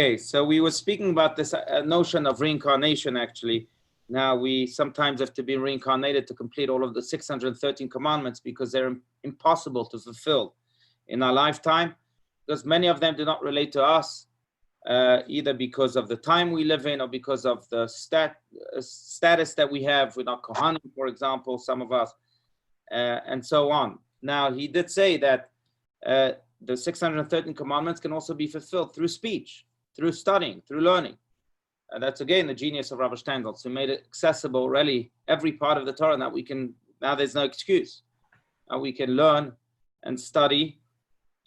Okay, so we were speaking about this notion of reincarnation, actually. Now, we sometimes have to be reincarnated to complete all of the 613 commandments because they're impossible to fulfill in our lifetime, because many of them do not relate to us, either because of the time we live in or because of the status that we have with our Kohanim, for example, some of us, and so on. Now, he did say that the 613 commandments can also be fulfilled through speech, through studying, through learning. That's again the genius of Rabbi Steinsaltz, who made it accessible, really, every part of the Torah. That we can, now there's no excuse. Now we can learn and study,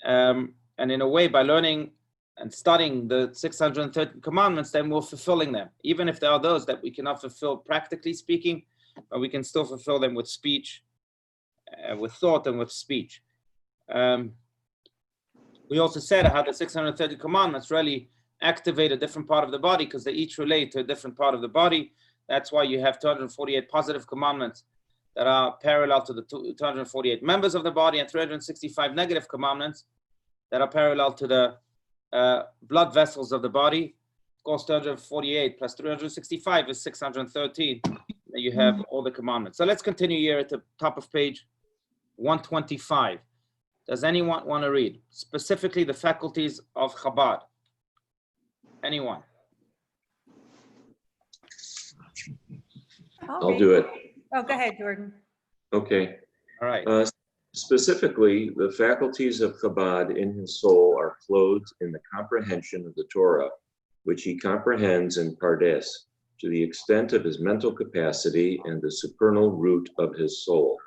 and in a way, by learning and studying the 613 commandments, then we're fulfilling them. Even if there are those that we cannot fulfill practically speaking, but we can still fulfill them with speech, with thought and with speech. We also said how the 630 commandments really activate a different part of the body because they each relate to a different part of the body. That's why you have 248 positive commandments that are parallel to the 248 members of the body, and 365 negative commandments that are parallel to the blood vessels of the body. Of course, 248 plus 365 is 613. You have all the commandments. So let's continue here at the top of page 125. Does anyone want to read specifically the faculties of Chabad? Anyone? I'll do it. Oh, go ahead, Jordan. Okay. All right. Specifically, the faculties of Chabad in his soul are clothed in the comprehension of the Torah, which he comprehends in Pardes, to the extent of his mental capacity and the supernal root of his soul.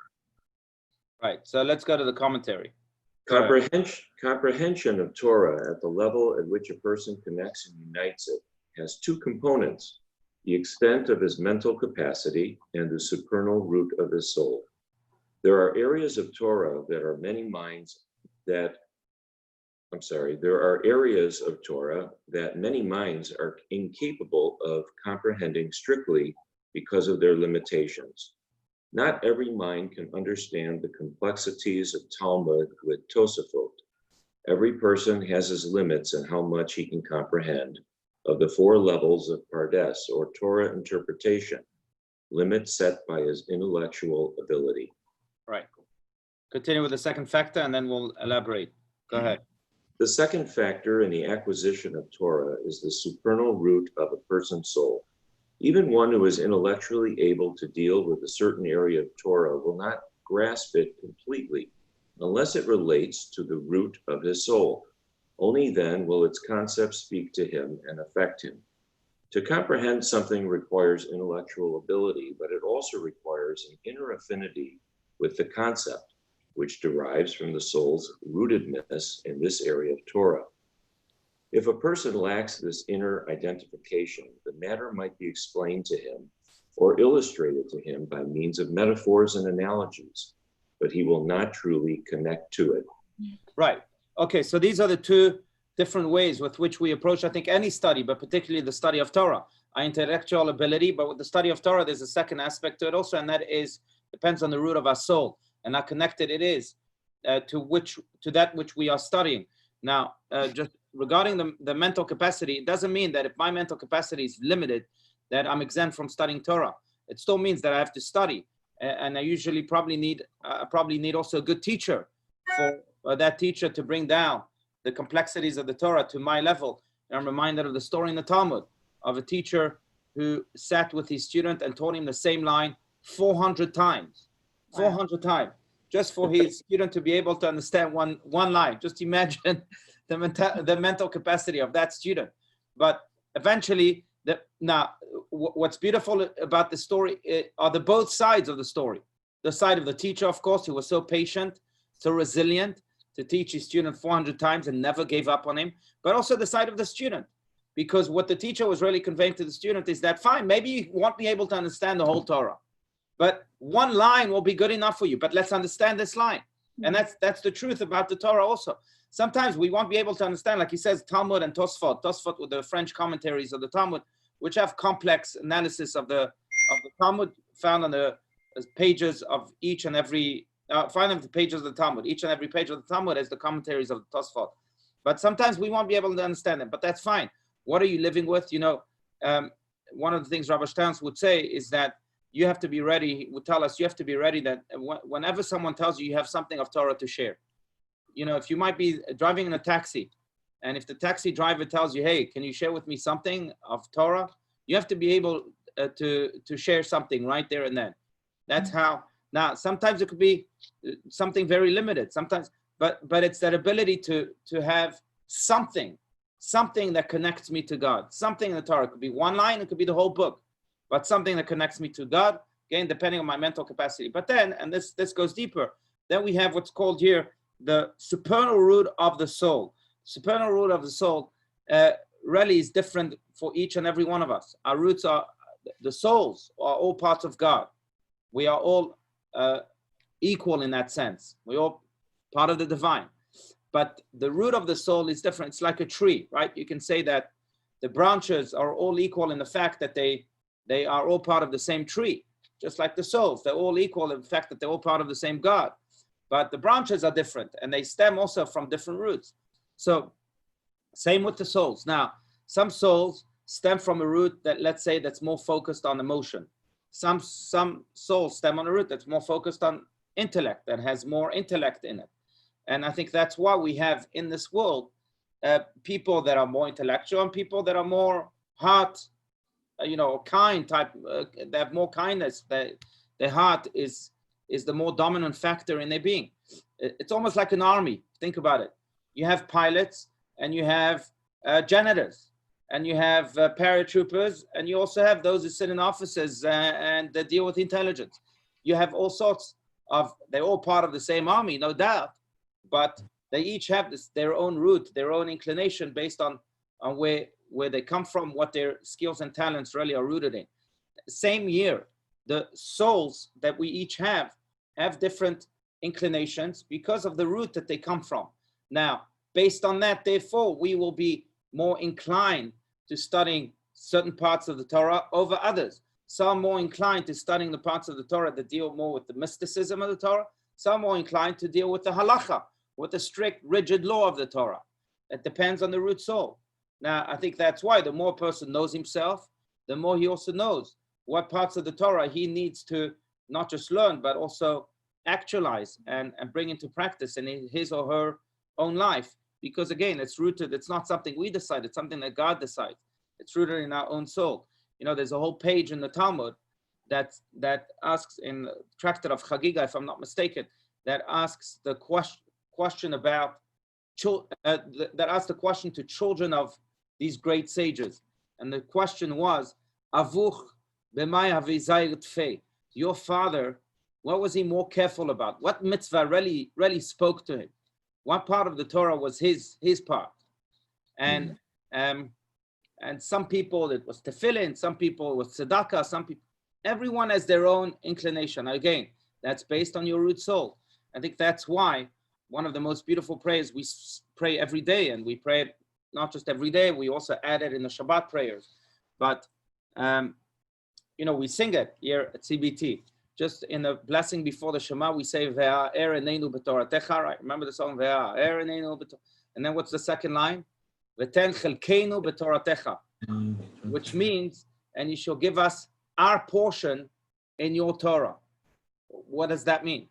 Right. So let's go to the commentary. Comprehension of Torah at the level at which a person connects and unites it has two components: the extent of his mental capacity and the supernal root of his soul. There are areas of Torah that are many minds that, there are areas of Torah that many minds are incapable of comprehending strictly because of their limitations. Not every mind can understand the complexities of Talmud with Tosafot. Every person has his limits in how much he can comprehend of the four levels of Pardes, or Torah interpretation, limits set by his intellectual ability. Right. Continue with the second factor, and then we'll elaborate. Go ahead. The second factor in the acquisition of Torah is the supernal root of a person's soul. Even one who is intellectually able to deal with a certain area of Torah will not grasp it completely unless it relates to the root of his soul. Only then will its concepts speak to him and affect him. To comprehend something requires intellectual ability, but it also requires an inner affinity with the concept, which derives from the soul's rootedness in this area of Torah. If a person lacks this inner identification, the matter might be explained to him or illustrated to him by means of metaphors and analogies, but he will not truly connect to it. Right. Okay, so these are the two different ways with which we approach, I think, any study, but particularly the study of Torah. Our intellectual ability, but with the study of Torah, there's a second aspect to it also, and that is, depends on the root of our soul and how connected it is to that which we are studying. Now, just regarding the mental capacity, it doesn't mean that if my mental capacity is limited, that I'm exempt from studying Torah. It still means that I have to study, and I usually probably need also a good teacher for that teacher to bring down the complexities of the Torah to my level. And I'm reminded of the story in the Talmud of a teacher who sat with his student and taught him the same line 400 times, 400 times, just for his student to be able to understand one line. Just imagine the mental capacity of that student. But eventually, what's beautiful about the story are the both sides of the story. The side of the teacher, of course, who was so patient, so resilient to teach his student 400 times and never gave up on him, but also the side of the student, because what the teacher was really conveying to the student is that, fine, maybe you won't be able to understand the whole Torah, but one line will be good enough for you, but let's understand this line. And that's the truth about the Torah also. Sometimes we won't be able to understand, like he says, Talmud and Tosfot with the French commentaries of the Talmud, which have complex analysis of the Talmud found on the pages of each and every find the pages of the Talmud. Each and every page of the Talmud has the commentaries of the Tosfot. But sometimes we won't be able to understand them, but that's fine. What are you living with? One of the things Rabbi Stans would say is that you have to be ready. He would tell us you have to be ready that whenever someone tells you have something of Torah to share, if you might be driving in a taxi, and if the taxi driver tells you, hey, can you share with me something of Torah? You have to be able to share something right there and then. That's how. Now, sometimes it could be something very limited. Sometimes, but it's that ability to have something that connects me to God. Something in the Torah. It could be one line. It could be the whole book. But something that connects me to God. Again, depending on my mental capacity. But then, and this goes deeper. Then we have what's called here the supernal root of the soul. Supernal root of the soul really is different for each and every one of us. Our roots are, the souls are all parts of God. We are all equal in that sense. We're all part of the divine. But the root of the soul is different. It's like a tree, right? You can say that the branches are all equal in the fact that they are all part of the same tree. Just like the souls, they're all equal in the fact that they're all part of the same God. But the branches are different, and they stem also from different roots. So same with the souls. Now, some souls stem from a root that, let's say, that's more focused on emotion. Some souls stem on a root that's more focused on intellect, that has more intellect in it. And I think that's why we have in this world people that are more intellectual and people that are more heart, kind type. They have more kindness. Their heart is the more dominant factor in their being. It's almost like an army. Think about it. You have pilots and you have janitors and you have paratroopers, and you also have those who sit in offices and that deal with intelligence. You have all sorts of, they're all part of the same army, no doubt, but they each have their own root, their own inclination based on where they come from, what their skills and talents really are rooted in. Same year, the souls that we each have different inclinations because of the root that they come from. Now, based on that, therefore, we will be more inclined to studying certain parts of the Torah over others. Some more inclined to studying the parts of the Torah that deal more with the mysticism of the Torah. Some more inclined to deal with the halacha, with the strict, rigid law of the Torah. It depends on the root soul. Now, I think that's why the more a person knows himself, the more he also knows what parts of the Torah he needs to not just learn, but also actualize and bring into practice in his or her own life. Because again, it's rooted, it's not something we decide, it's something that God decides. It's rooted in our own soul. There's a whole page in the Talmud that asks, in the tractate of Chagiga, if I'm not mistaken, that asks the question about, that asks the question to children of these great sages. And the question was, Avuch b'may havizayir tfei. Your father, what was he more careful about? What mitzvah really spoke to him? What part of the Torah was his part? And some people it was tefillin, some people it was tzedakah, some people, everyone has their own inclination. Again, that's based on your root soul. I think that's why one of the most beautiful prayers we pray every day, and we pray it not just every day, we also add it in the Shabbat prayers. But we sing it here at CBT. Just in the blessing before the Shema, we say Ve'a'er eneinu b'toratecha, right? Remember the song Ve'a'er eneinu b'toratecha. And then what's the second line? V'ten chelkeinu b'toratecha, which means, and you shall give us our portion in your Torah. What does that mean?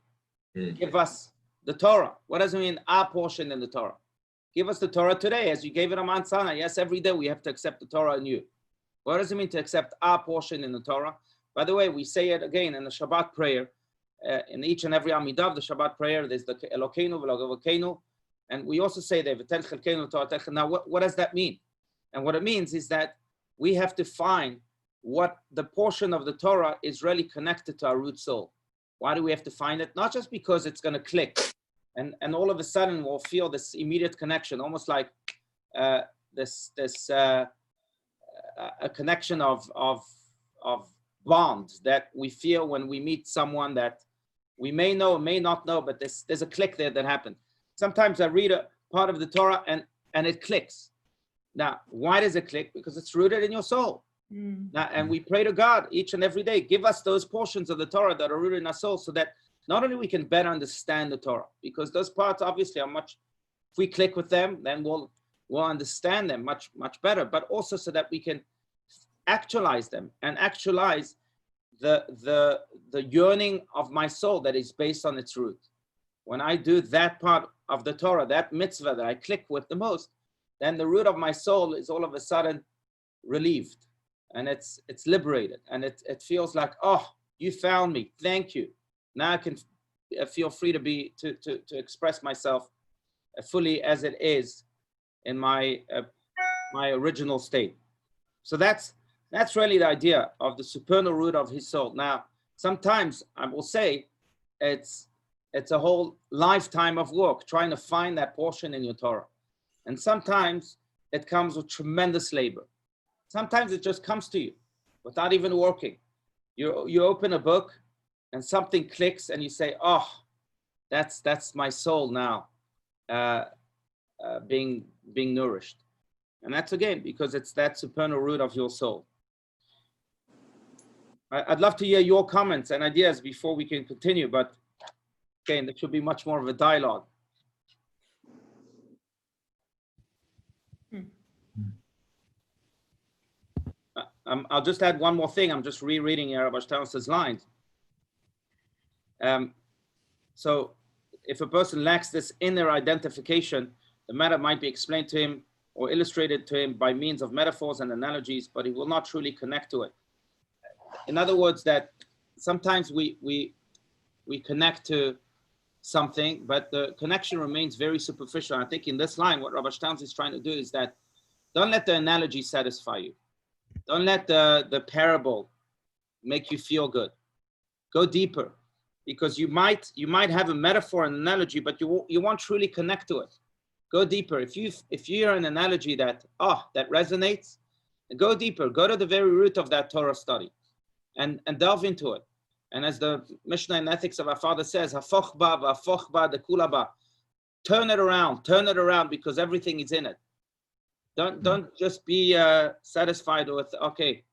Give us the Torah. What does it mean, our portion in the Torah? Give us the Torah today, as you gave it on Mount Sinai. Yes, every day we have to accept the Torah in you. What does it mean to accept our portion in the Torah? By the way, we say it again in the Shabbat prayer. In each and every Amidah of the Shabbat prayer, there's the Elokeinu v'Elokeinu, and we also say there, V'ten chelkeinu Toratecha. Now, what does that mean? And what it means is that we have to find what the portion of the Torah is really connected to our root soul. Why do we have to find it? Not just because it's going to click, and all of a sudden we'll feel this immediate connection, almost like a connection of bond that we feel when we meet someone that we may know, may not know, but there's a click there that happened. Sometimes I read a part of the Torah and it clicks. Now, why does it click? Because it's rooted in your soul. Now, and we pray to God each and every day, give us those portions of the Torah that are rooted in our soul, so that not only we can better understand the Torah, because those parts obviously are much, if we click with them, then we'll we'll understand them much, much better, but also so that we can actualize them and actualize the yearning of my soul that is based on its root. When I do that part of the Torah, that mitzvah that I click with the most, then the root of my soul is all of a sudden relieved, and it's liberated, and it feels like, oh, you found me, thank you. Now I can feel free to express myself fully as it is in my my original state. So that's really the idea of the supernal root of his soul. Now, sometimes I will say it's a whole lifetime of work trying to find that portion in your Torah. And sometimes it comes with tremendous labor. Sometimes it just comes to you without even working. You open a book and something clicks and you say, oh, that's my soul now being nourished. And that's again because it's that supernal root of your soul. I'd love to hear your comments and ideas before we can continue, but again, there should be much more of a dialogue. I'll just add one more thing. I'm just rereading Rabbi Steinsaltz's lines. So if a person lacks this inner identification, the matter might be explained to him or illustrated to him by means of metaphors and analogies, but he will not truly connect to it. In other words, that sometimes we connect to something, but the connection remains very superficial. I think in this line, what Rabbi Steinsaltz is trying to do is that don't let the analogy satisfy you. Don't let the parable make you feel good. Go deeper, because you might have a metaphor and analogy, but you won't truly connect to it. Go deeper. If you hear an analogy that resonates, go deeper. Go to the very root of that Torah study, and delve into it. And as the Mishnah in Ethics of our Father says, "Hafoch ba v'hafoch ba dekula ba." Turn it around, because everything is in it. Don't just be satisfied with, okay,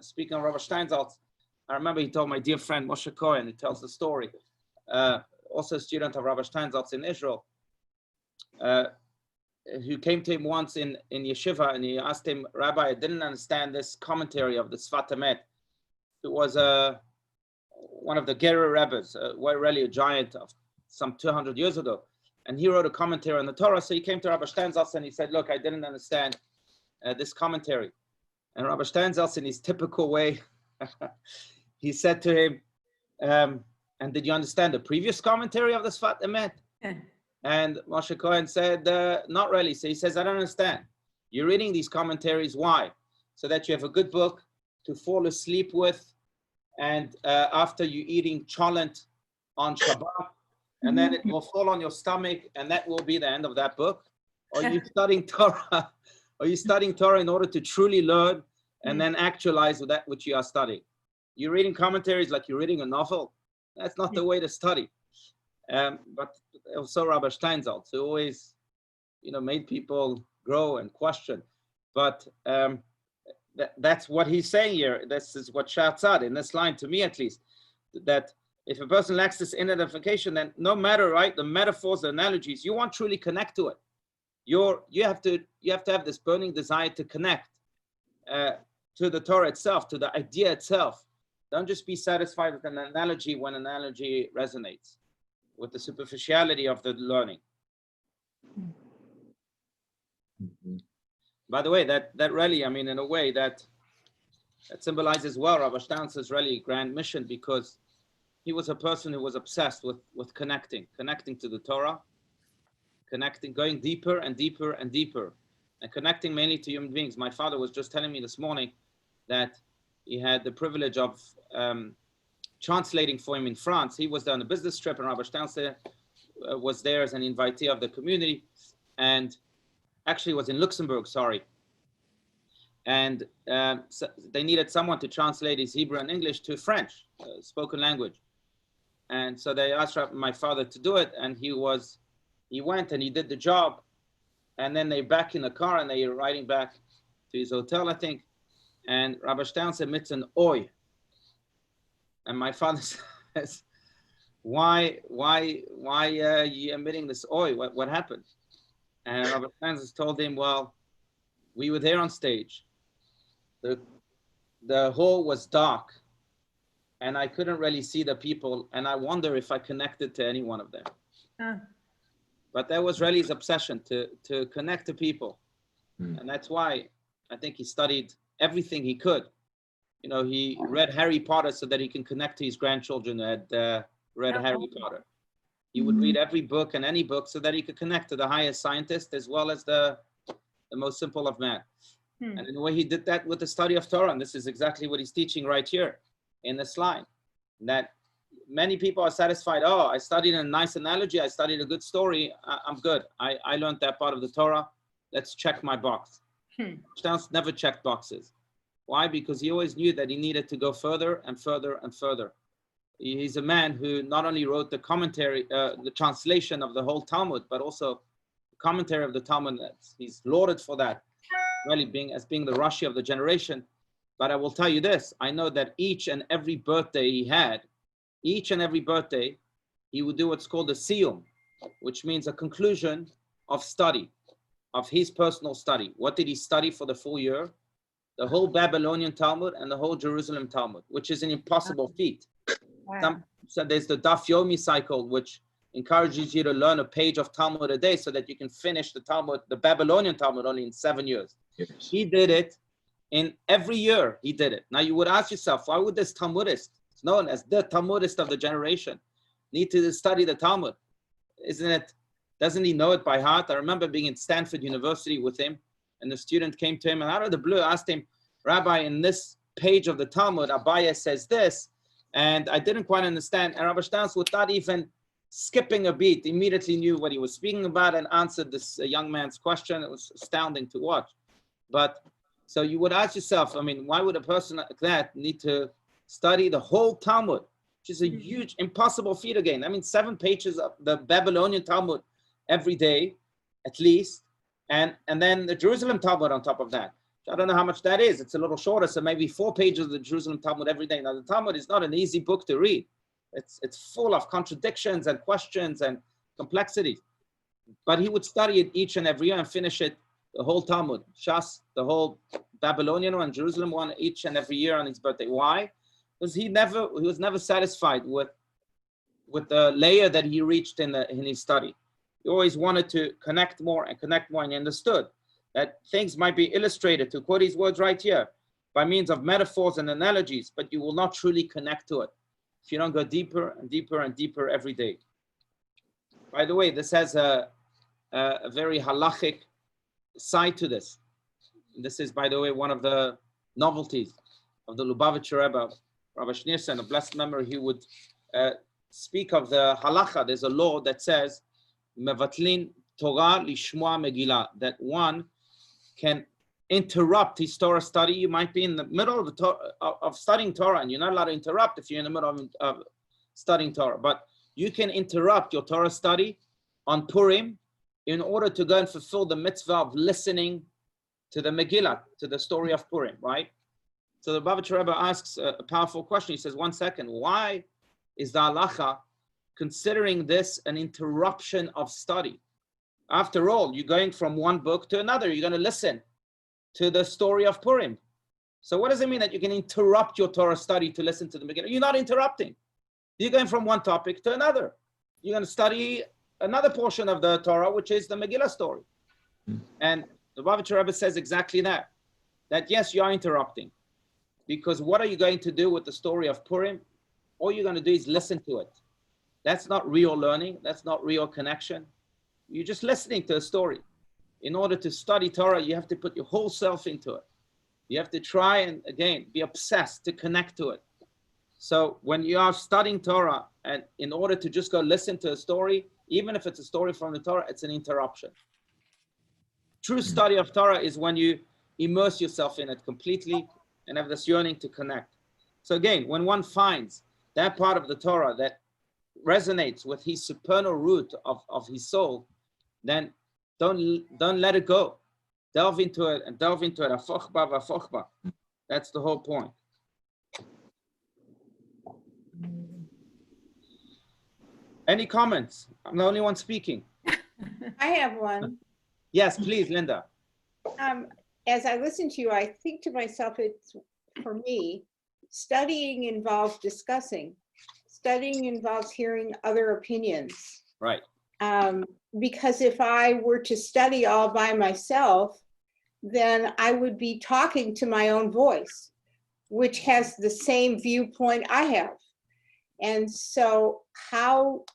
speaking of Rabbi Steinsaltz, I remember he told my dear friend Moshe Cohen, he tells the story, also a student of Rabbi Steinsaltz in Israel, who came to him once in yeshiva, and he asked him, Rabbi, I didn't understand this commentary of the Sfat Emet. It was one of the Gerer Rebbes, really a giant of some 200 years ago. And he wrote a commentary on the Torah. So he came to Rabbi Steinsaltz and he said, look, I didn't understand this commentary. And Rabbi Steinsaltz, in his typical way, he said to him, and did you understand the previous commentary of the Sfat Emet? Yeah. And Moshe Cohen said, not really. So he says, I don't understand. You're reading these commentaries. Why? So that you have a good book to fall asleep with, and after you eating cholent on Shabbat, and then it will fall on your stomach, and that will be the end of that book? Or are you studying Torah? Are you studying Torah in order to truly learn and then actualize with that which you are studying? You're reading commentaries like you're reading a novel. That's not the way to study. But also Rabbi Steinsaltz, who always, made people grow and question. But that's what he's saying here. This is what shouts out in this line, to me at least, that if a person lacks this identification, then no matter, right, the metaphors, the analogies, you won't truly connect to it. You have to have this burning desire to connect to the Torah itself, to the idea itself. Don't just be satisfied with an analogy when an analogy resonates with the superficiality of the learning. Mm-hmm. By the way, that really, in a way that symbolizes well Rabbi Steinsaltz's really grand mission, because he was a person who was obsessed with connecting to the Torah, going deeper and deeper and deeper, and connecting mainly to human beings. My father was just telling me this morning that he had the privilege of translating for him in France. He was there on a business trip, and Rabbi Steinsaltz was there as an invitee of the community, and actually was in Luxembourg, sorry. And so they needed someone to translate his Hebrew and English to French, spoken language. And so they asked my father to do it, and he went and he did the job. And then they back in the car and they are riding back to his hotel, I think. And Rabbi Steinsaltz emits an oi. And my father says, why are you emitting this oi? What happened? And Rabbi Francis told him, well, we were there on stage. The hall was dark and I couldn't really see the people. And I wonder if I connected to any one of them. But that was really his obsession, to connect to people. And that's why I think he studied everything he could. You know, he read Harry Potter so that he can connect to his grandchildren who had read Harry Potter. He would read every book and any book so that he could connect to the highest scientist as well as the most simple of man. And in a way, he did that with the study of Torah. And this is exactly what he's teaching right here in this line. That many people are satisfied. Oh, I studied a nice analogy. I studied a good story. I'm good. I learned that part of the Torah. Let's check my box. Stans never checked boxes. Why? Because he always knew that he needed to go further and further and further. He's a man who not only wrote the commentary, the translation of the whole Talmud, but also the commentary of the Talmud. He's lauded for that, really being the Rashi of the generation. But I will tell you this, I know that each and every birthday he had, each and every birthday, he would do what's called a siyum, which means a conclusion of study, of his personal study. What did he study for the full year? The whole Babylonian Talmud and the whole Jerusalem Talmud, which is an impossible feat. So there's the Daf Yomi cycle, which encourages you to learn a page of Talmud a day so that you can finish the Talmud, the Babylonian Talmud, only in 7 years. Yes. He did it in every year. He did it. Now you would ask yourself, why would this Talmudist, known as the Talmudist of the generation, need to study the Talmud? Doesn't he know it by heart? I remember being in Stanford University with him, and the student came to him and out of the blue asked him, Rabbi, in this page of the Talmud, Abaya says this, and I didn't quite understand. And Rabbi Stans, without even skipping a beat, immediately knew what he was speaking about and answered this young man's question. It was astounding to watch. But so you would ask yourself, I mean, why would a person like that need to study the whole Talmud, which is a huge, impossible feat again? I mean, 7 pages of the Babylonian Talmud every day, at least, and then the Jerusalem Talmud on top of that. I don't know how much that is. It's a little shorter, so maybe 4 pages of the Jerusalem Talmud every day. Now, the Talmud is not an easy book to read. It's full of contradictions and questions and complexities. But he would study it each and every year and finish it, the whole Talmud, Shas, the whole Babylonian one, Jerusalem one, each and every year on his birthday. Why? Because he was never satisfied with the layer that he reached in his study. He always wanted to connect more, and he understood that things might be illustrated, to quote his words right here, by means of metaphors and analogies, but you will not truly connect to it if you don't go deeper and deeper and deeper every day. By the way, this has a very halachic side to this. This is, by the way, one of the novelties of the Lubavitcher Rebbe, Rabbi Schneerson, a blessed memory. He would speak of the halacha. There's a law that says, mevatlin Torah lishmoa Megillah, that one can interrupt his Torah study. You might be in the middle of studying Torah, and you're not allowed to interrupt if you're in the middle of studying Torah. But you can interrupt your Torah study on Purim in order to go and fulfill the mitzvah of listening to the Megillah, to the story of Purim, right? So the Lubavitcher Rebbe asks a powerful question. He says, 1 second, why is the halacha considering this an interruption of study? After all, you're going from one book to another. You're going to listen to the story of Purim. So what does it mean that you can interrupt your Torah study to listen to the Megillah? You're not interrupting. You're going from one topic to another. You're going to study another portion of the Torah, which is the Megillah story. And the Lubavitcher Rebbe says exactly that yes, you are interrupting. Because what are you going to do with the story of Purim? All you're going to do is listen to it. That's not real learning. That's not real connection. You're just listening to a story. In order to study Torah, you have to put your whole self into it. You have to try and, again, be obsessed to connect to it. So when you are studying Torah, and in order to just go listen to a story, even if it's a story from the Torah, it's an interruption. True study of Torah is when you immerse yourself in it completely and have this yearning to connect. So again, when one finds that part of the Torah that resonates with his supernal root of his soul, then don't let it go. Delve into it and delve into it. Afochba v'afochba. That's the whole point. Any comments? I'm the only one speaking. I have one. Yes, please, Linda. As I listen to you, I think to myself, it's, for me, studying involves discussing. Studying involves hearing other opinions. Right. Because if I were to study all by myself, then I would be talking to my own voice, which has the same viewpoint I have. And so how,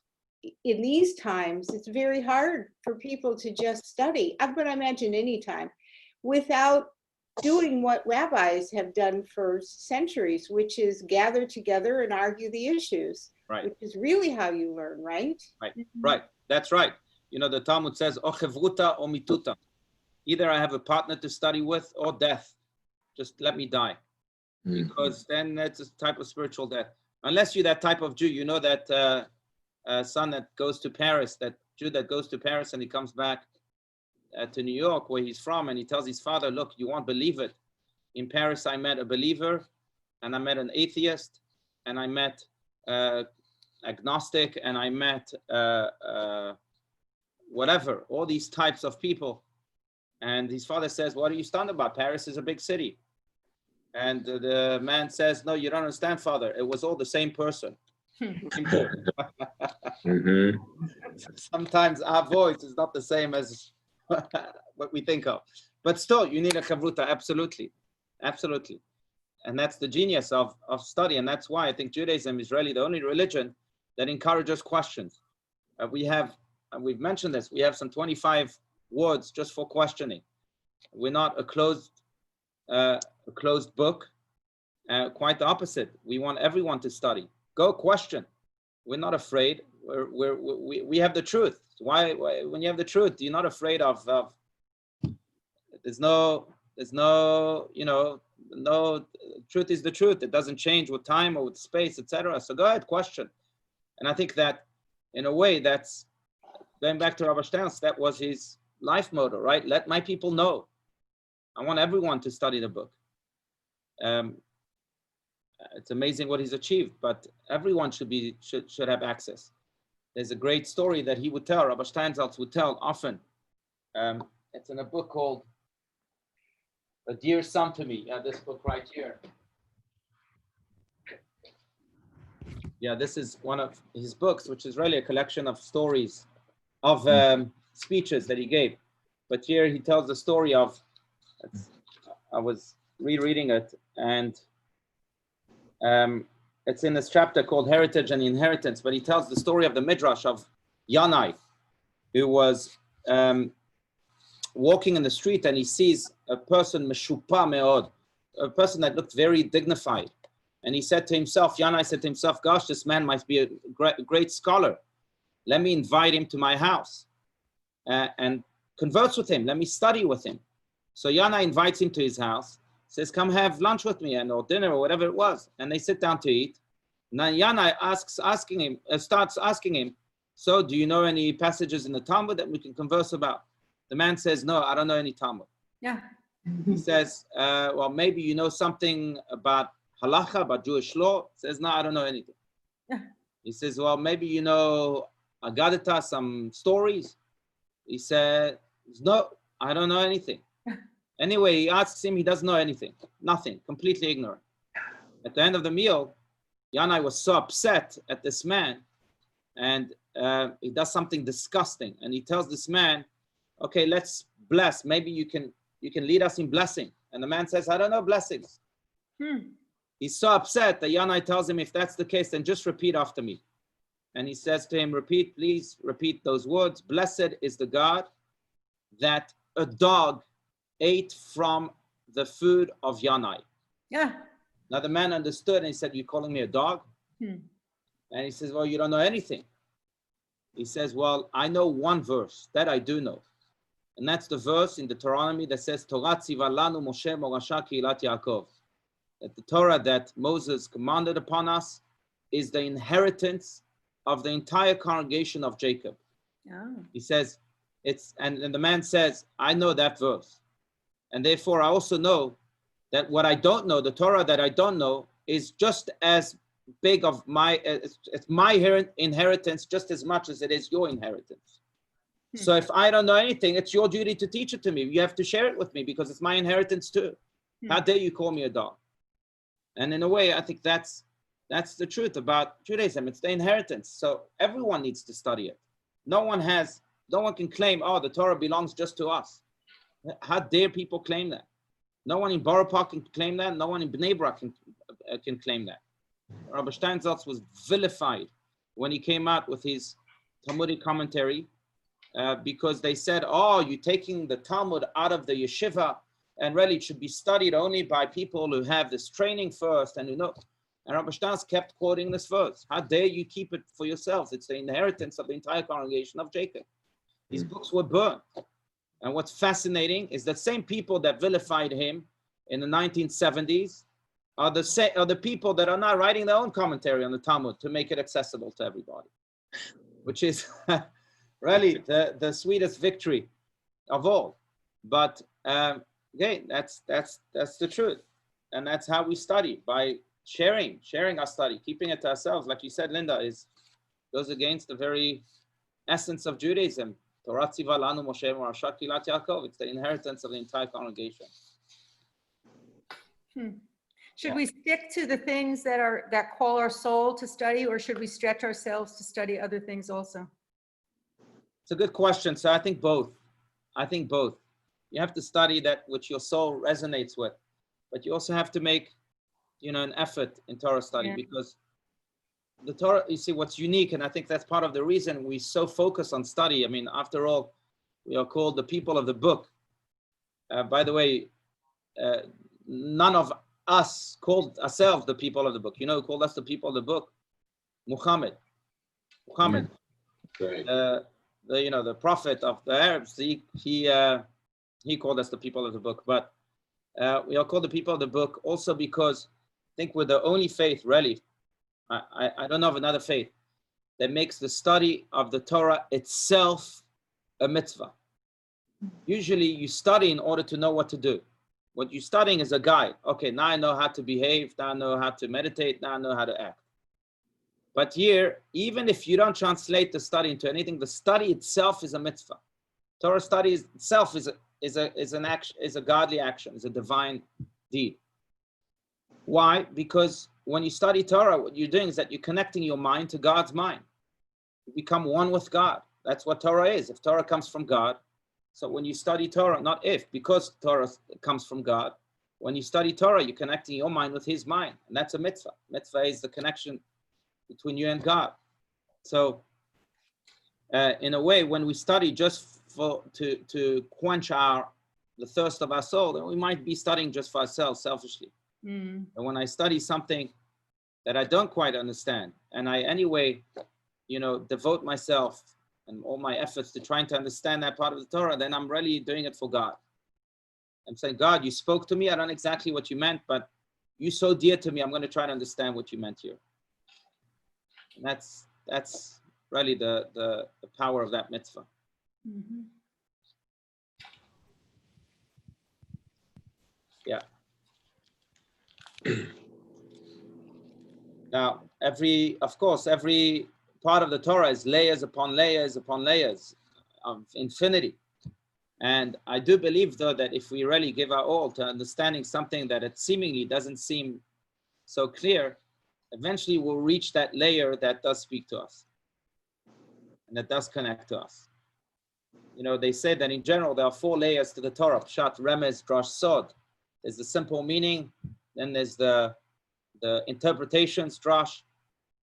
in these times, it's very hard for people to just study, but I imagine any time, without doing what rabbis have done for centuries, which is gather together and argue the issues, right. Which is really how you learn, right? Right, right. That's right. You know, the Talmud says, o chevruta o mituta. Either I have a partner to study with or death. Just let me die. Because then that's a type of spiritual death. Unless you're that type of Jew, you know, that son that goes to Paris, that Jew that goes to Paris and he comes back to New York, where he's from, and he tells his father, look, you won't believe it. In Paris, I met a believer, and I met an atheist, and I met agnostic, and I met whatever, all these types of people. And his father says, what are you stunned about? Paris is a big city. And the man says, no, you don't understand, father. It was all the same person. Sometimes our voice is not the same as what we think of. But still, you need a chavruta, absolutely. Absolutely. And that's the genius of study. And that's why I think Judaism is really the only religion that encourages questions. We've mentioned this, we have some 25 words just for questioning. We're not a closed book. Quite the opposite. We want everyone to study. Go question. We're not afraid. We have the truth. Why when you have the truth, you're not afraid of there's no, you know, no, truth is the truth. It doesn't change with time or with space, etc. So go ahead, question. And I think that in a way, that's going back to Rabbi Stern's, that was his life motto, right? Let my people know. I want everyone to study the book. It's amazing what he's achieved, but everyone should have access. There's a great story that he would tell, Rabbi Steinsaltz would tell often. It's in a book called A Dear Son to Me. Yeah, this book right here. Yeah, this is one of his books, which is really a collection of stories, of speeches that he gave. But here he tells the story of, I was rereading it, and it's in this chapter called Heritage and Inheritance, but he tells the story of the Midrash of Yanai, who was walking in the street and he sees a person, Meshupa Meod, a person that looked very dignified. And he said to himself, Yanai said to himself, gosh, this man might be a great scholar. Let me invite him to my house and converse with him. Let me study with him. So Yanai invites him to his house, says, come have lunch with me or dinner or whatever it was. And they sit down to eat. Now Yanai starts asking him, so do you know any passages in the Talmud that we can converse about? The man says, no, I don't know any Talmud. Yeah. He says, well, maybe you know something about halacha, about Jewish law. He says, no, I don't know anything. Yeah. He says, well, maybe you know Agadata, some stories. He said, no, I don't know anything. Anyway, he asks him, he doesn't know anything, nothing, completely ignorant. At the end of the meal, Yanai was so upset at this man, and he does something disgusting. And he tells this man, okay, let's bless. Maybe you can lead us in blessing. And the man says, I don't know blessings. He's so upset that Yanai tells him, if that's the case, then just repeat after me. And he says to him, please repeat those words. Blessed is the God that a dog ate from the food of Yanai. Yeah. Now the man understood and he said, you're calling me a dog? And he says, well, you don't know anything. He says, well, I know one verse that I do know. And that's the verse in Deuteronomy that says, Torah tziva lanu Moshe morasha keilat Yaakov. That the Torah that Moses commanded upon us is the inheritance of the entire congregation of Jacob. Oh. He says, and the man says, I know that verse. And therefore, I also know that what I don't know, the Torah that I don't know, is just as big of it's my inheritance just as much as it is your inheritance. So if I don't know anything, it's your duty to teach it to me. You have to share it with me because it's my inheritance too. How dare you call me a dog? And in a way, I think that's the truth about Judaism. It's the inheritance. So everyone needs to study it. No one can claim, oh, the Torah belongs just to us. How dare people claim that? No one in Borough Park can claim that. No one in Bnei Brak can claim that. Rabbi Steinsaltz was vilified when he came out with his Talmudic commentary because they said, oh, you're taking the Talmud out of the yeshiva and really it should be studied only by people who have this training first and who know. And Rabbi Steinsaltz kept quoting this verse. How dare you keep it for yourselves? It's the inheritance of the entire congregation of Jacob. These books were burned. And what's fascinating is that same people that vilified him in the 1970s are the people that are now writing their own commentary on the Talmud to make it accessible to everybody, which is really the sweetest victory of all. But again, that's the truth, and that's how we study, by sharing our study, keeping it to ourselves. Like you said, Linda, goes against the very essence of Judaism. Torah tziva lanu Moshe v'Rashat Kilat Yaakov. It's the inheritance of the entire congregation. Should we stick to the things that call our soul to study, or should we stretch ourselves to study other things also? It's a good question. So I think both. You have to study that which your soul resonates with, but you also have to make, an effort in Torah study, because the Torah, you see, what's unique, and I think that's part of the reason we so focus on study. I mean, after all, we are called the people of the book. By the way, none of us called ourselves the people of the book. You know who called us the people of the book? Muhammad. Right. The prophet of the Arabs. He called us the people of the book. But we are called the people of the book also because I think we're the only faith, really. I don't know of another faith that makes the study of the Torah itself a mitzvah. Usually you study in order to know what to do. What you're studying is a guide. Okay, now I know how to behave, now I know how to meditate, now I know how to act. But here, even if you don't translate the study into anything, the study itself is a mitzvah. Torah study itself is a godly action, is a divine deed. Why? Because when you study Torah, what you're doing is that you're connecting your mind to God's mind. You become one with God. That's what Torah is. If Torah comes from God, so when you study Torah, not if, because Torah comes from God, when you study Torah, you're connecting your mind with His mind, and that's a mitzvah. Mitzvah is the connection between you and God. So, in a way, when we study just to quench the thirst of our soul, then we might be studying just for ourselves, selfishly. And when I study something that I don't quite understand, and I anyway, devote myself and all my efforts to trying to understand that part of the Torah, then I'm really doing it for God. I'm saying, God, you spoke to me. I don't know exactly what you meant, but you're so dear to me. I'm going to try to understand what you meant here. And that's really the power of that mitzvah. Mm-hmm. Yeah. Now, every part of the Torah is layers upon layers upon layers of infinity. And I do believe, though, that if we really give our all to understanding something that it seemingly doesn't seem so clear, eventually we'll reach that layer that does speak to us and that does connect to us. They say that in general, there are 4 layers to the Torah: Pshat, Remez, Drash, Sod. There's the simple meaning, then there's the interpretations, Drash,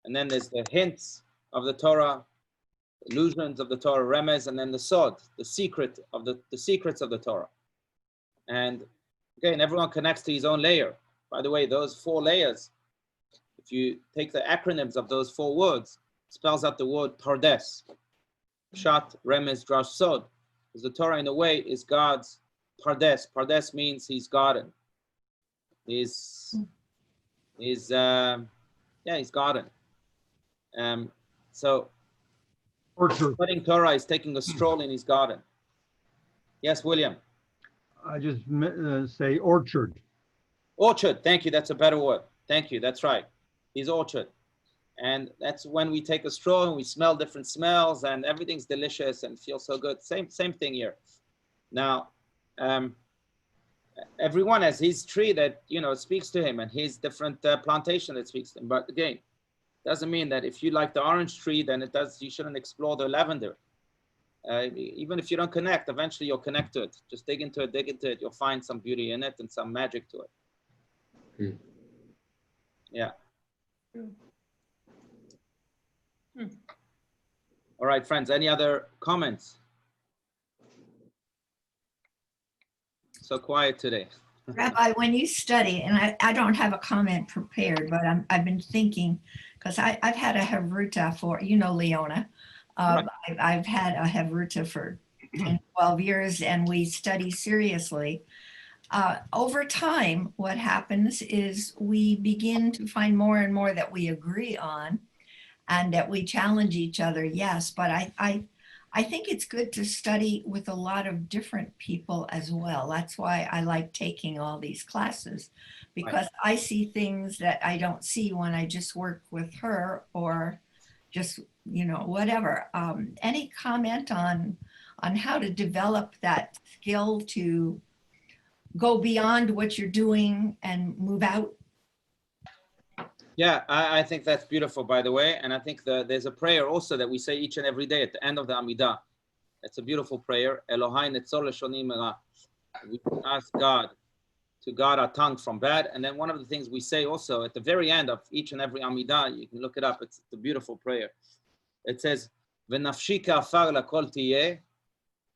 and then there's the hints of the Torah, allusions of the Torah, Remez, and then the Sod, the secrets of the Torah. And again, everyone connects to his own layer. By the way, those 4 layers, if you take the acronyms of those 4 words, it spells out the word Pardes. Pshat, Remez, Drash, Sod. Because the Torah, in a way, is God's Pardes. Pardes means His garden. His garden. So Orchard. studying Torah is taking a stroll in His garden. Yes, William. I just say orchard. Orchard. Thank you. That's a better word. Thank you. That's right. His orchard. And that's when we take a stroll and we smell different smells and everything's delicious and feels so good. Same thing here. Now, everyone has his tree that, you know, speaks to him, and his different plantation that speaks to him. But again, doesn't mean that if you like the orange tree, then you shouldn't explore the lavender. Even if you don't connect, eventually you'll connect to it. Just dig into it, you'll find some beauty in it and some magic to it. Yeah. All right, friends, any other comments? So quiet today. Rabbi, when you study, and I don't have a comment prepared, but I've been thinking, because I've had a Havruta for, you know, Leona. Right. I've had a Havruta for 10, 12 years, and we study seriously. Over time, what happens is we begin to find more and more that we agree on and that we challenge each other, yes, but I think it's good to study with a lot of different people as well. That's why I like taking all these classes, because I see things that I don't see when I just work with her or just, you know, whatever. Any comment on how to develop that skill to go beyond what you're doing and move out? Yeah, I think that's beautiful, by the way. And I think there's a prayer also that we say each and every day at the end of the Amidah. It's a beautiful prayer. Elohai netzor leshonim ra. We ask God to guard our tongue from bad. And then one of the things we say also at the very end of each and every Amidah, you can look it up. It's a beautiful prayer. It says, "V'nafshi ka'afar lakol tiyeh,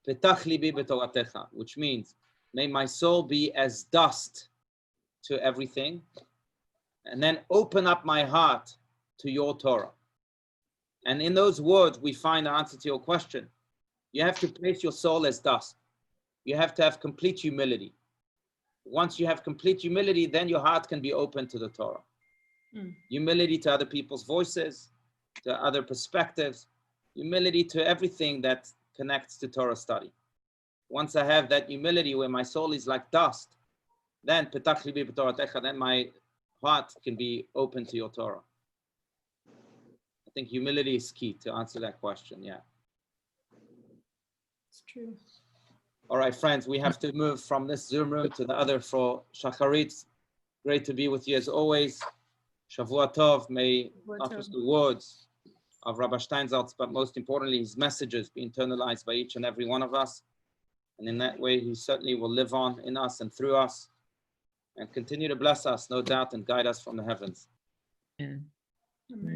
petach libi b'toratecha," which means, may my soul be as dust to everything, and then open up my heart to your Torah. And in those words, we find the answer to your question. You have to place your soul as dust. You have to have complete humility. Once you have complete humility, then your heart can be open to the Torah. Humility to other people's voices, to other perspectives, humility to everything that connects to Torah study. Once I have that humility where my soul is like dust, then petach libi b'toratecha, then my heart can be open to your Torah. I think humility is key to answer that question. Yeah. It's true. All right, friends, we have to move from this Zoom room to the other for Shacharit. Great to be with you as always. Shavua Tov, may offers the words of Rabbi Steinsaltz, but most importantly, his messages be internalized by each and every one of us. And in that way, he certainly will live on in us and through us and continue to bless us, no doubt, and guide us from the heavens. Yeah.